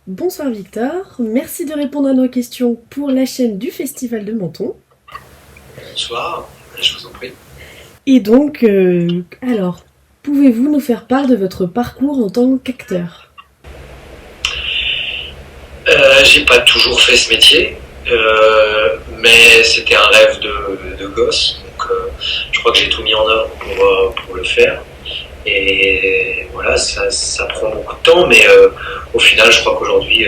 Bonsoir Victor, merci de répondre à nos questions pour la chaîne du Festival de Menton. Bonsoir, je vous en prie. Et donc, alors, pouvez-vous nous faire part de votre parcours en tant qu'acteur ? J'ai pas toujours fait ce métier, mais c'était un rêve de gosse, donc je crois que j'ai tout mis en œuvre pour le faire. Et voilà, ça prend beaucoup de temps, mais au final, je crois qu'aujourd'hui,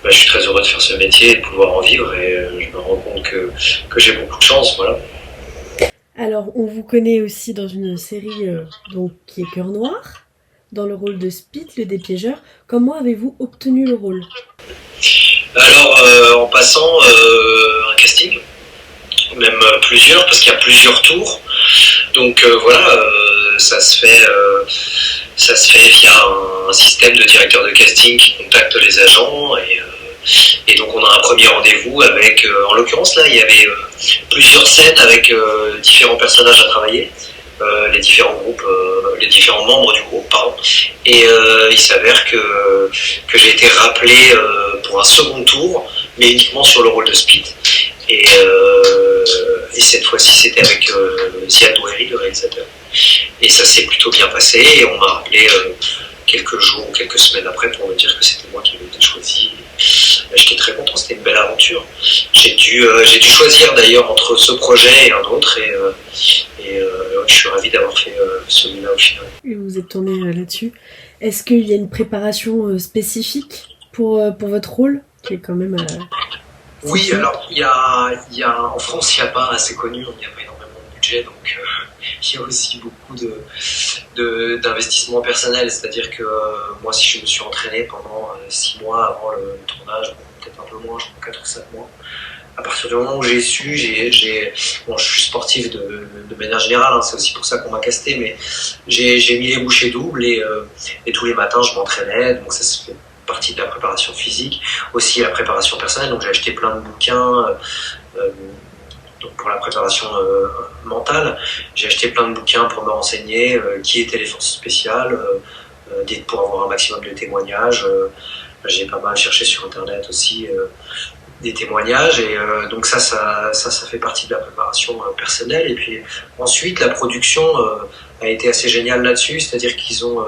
je suis très heureux de faire ce métier et de pouvoir en vivre, et je me rends compte que j'ai beaucoup de chance, voilà. Alors, on vous connaît aussi dans une série donc, qui est Cœur Noir, dans le rôle de Spit, le dépiégeur. Comment avez-vous obtenu le rôle ? Alors, en passant un casting, même plusieurs, parce qu'il y a plusieurs tours. Donc voilà, ça se fait via un système de directeur de casting qui contacte les agents, et donc on a un premier rendez-vous avec, en l'occurrence là, il y avait plusieurs scènes avec différents personnages à travailler. Les différents groupes, les différents membres du groupe, pardon. Et il s'avère que j'ai été rappelé pour un second tour, mais uniquement sur le rôle de Speed. Et cette fois-ci, c'était avec Ziad Doueri, le réalisateur. Et ça s'est plutôt bien passé, et on m'a rappelé quelques jours ou quelques semaines après pour me dire que c'était moi qui avais été choisi. J'étais très content, c'était une belle aventure. J'ai dû choisir d'ailleurs entre ce projet et un autre, et je suis ravi d'avoir fait celui-là au final. Et vous êtes tourné là-dessus. Est-ce qu'il y a une préparation spécifique pour votre rôle, qui est quand même... Oui, alors il y a en France, il n'y a pas assez connu, il n'y a pas énormément de budget, donc il y a aussi beaucoup d'investissement personnel, c'est-à-dire que moi, si je me suis entraîné pendant 6 mois avant le tournage, peut-être un peu moins, je crois 4 ou 5 mois, à partir du moment où j'ai su, bon, je suis sportif de manière générale, hein, c'est aussi pour ça qu'on m'a casté, mais j'ai mis les bouchées doubles, et tous les matins je m'entraînais, donc ça se fait partie de la préparation physique, aussi la préparation personnelle, donc j'ai acheté plein de bouquins, donc pour la préparation mentale, j'ai acheté plein de bouquins pour me renseigner qui étaient les forces spéciales, pour avoir un maximum de témoignages. J'ai pas mal cherché sur internet aussi des témoignages, et donc ça fait partie de la préparation personnelle. Et puis ensuite la production a été assez géniale là-dessus, c'est-à-dire qu'ils ont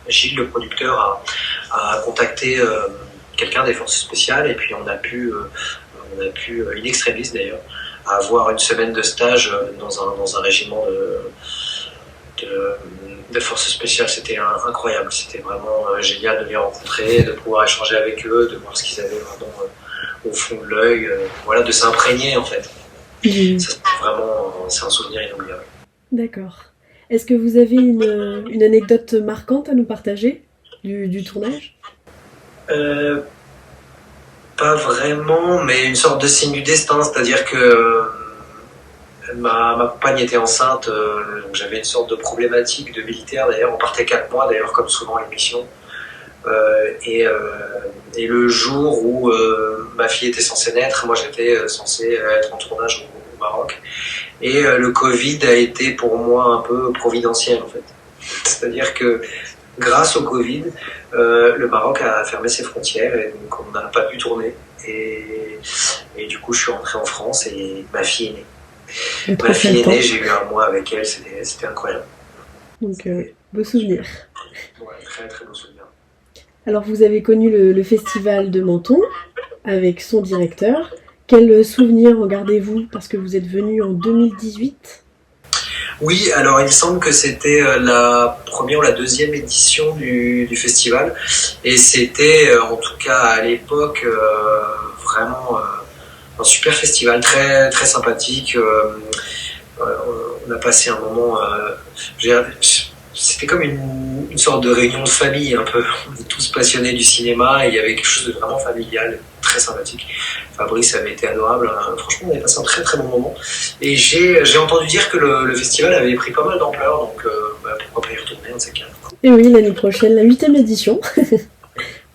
Gilles, le producteur, a contacté quelqu'un des forces spéciales, et puis on a pu in extremis d'ailleurs, avoir une semaine de stage dans un régiment de forces spéciales. C'était incroyable, c'était vraiment génial de les rencontrer, de pouvoir échanger avec eux, de voir ce qu'ils avaient vraiment au fond de l'œil, voilà, de s'imprégner en fait. Ça, c'est un souvenir inoubliable. D'accord. Est-ce que vous avez une anecdote marquante à nous partager du tournage ? Pas vraiment, mais une sorte de signe du destin, c'est-à-dire que ma compagne était enceinte, donc j'avais une sorte de problématique de militaire, d'ailleurs on partait 4 mois, d'ailleurs comme souvent les missions, et le jour où ma fille était censée naître, moi j'étais censé être en tournage au Maroc, et le Covid a été pour moi un peu providentiel en fait, c'est-à-dire que grâce au Covid, le Maroc a fermé ses frontières, et donc on n'a pas pu tourner, et du coup je suis rentré en France et ma fille est née. Ma fille est née, j'ai eu un mois avec elle, c'était incroyable. Donc beau souvenir. Ouais, très très beau souvenir. Alors vous avez connu le festival de Menton avec son directeur. Quel souvenir en gardez-vous, parce que vous êtes venu en 2018 ? Oui, alors il me semble que c'était la première ou la deuxième édition du festival, et c'était en tout cas à l'époque vraiment un super festival, très très sympathique. On a passé un moment, c'était comme une sorte de réunion de famille un peu. On est tous passionnés du cinéma, et il y avait quelque chose de vraiment familial, très sympathique. Fabrice avait été adorable, franchement on a passé un très très bon moment, et j'ai entendu dire que le festival avait pris pas mal d'ampleur, donc pourquoi pas y retourner, on ne sait qu'un. Et oui, l'année prochaine, la 8e édition.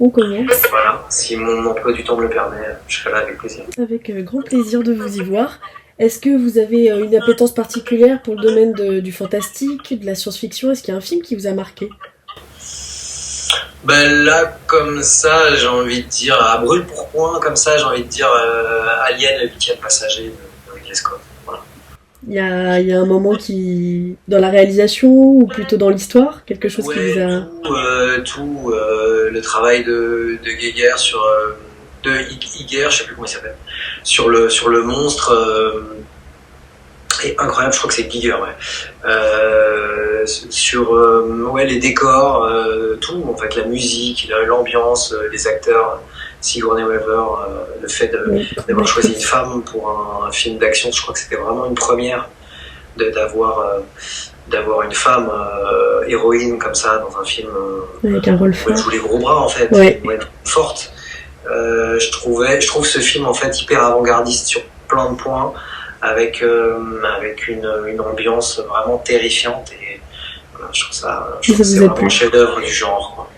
On commence. Voilà, si mon emploi du temps me le permet, je serai là avec plaisir. Avec grand plaisir de vous y voir. Est-ce que vous avez une appétence particulière pour le domaine du fantastique, de la science-fiction ? Est-ce qu'il y a un film qui vous a marqué ? Ben là, comme ça, j'ai envie de dire, à brûle pour point, comme ça, j'ai envie de dire Alien, le 8e passager de Ridley Scott. Voilà. Il y a un moment qui... Dans la réalisation ou plutôt dans l'histoire? Quelque chose qui vous Ouais, a... le travail de Giger sur. De Iger, je sais plus comment il s'appelle, sur le monstre. Et incroyable, je crois que c'est Giger, ouais. Sur ouais, les décors, tout, en fait, la musique, l'ambiance, les acteurs, Sigourney Weaver, le fait Oui, d'avoir choisi une l'actrice. femme pour un film d'action, je crois que c'était vraiment une première d'avoir une femme héroïne comme ça dans un film Avec un rôle où elle joue fort. les gros bras en fait, Ouais. où elle est forte. Je trouve ce film en fait hyper avant-gardiste sur plein de points, avec une ambiance vraiment terrifiante et voilà, je trouve Et que ça c'est vous a vraiment un plu? chef-d'œuvre du genre, quoi.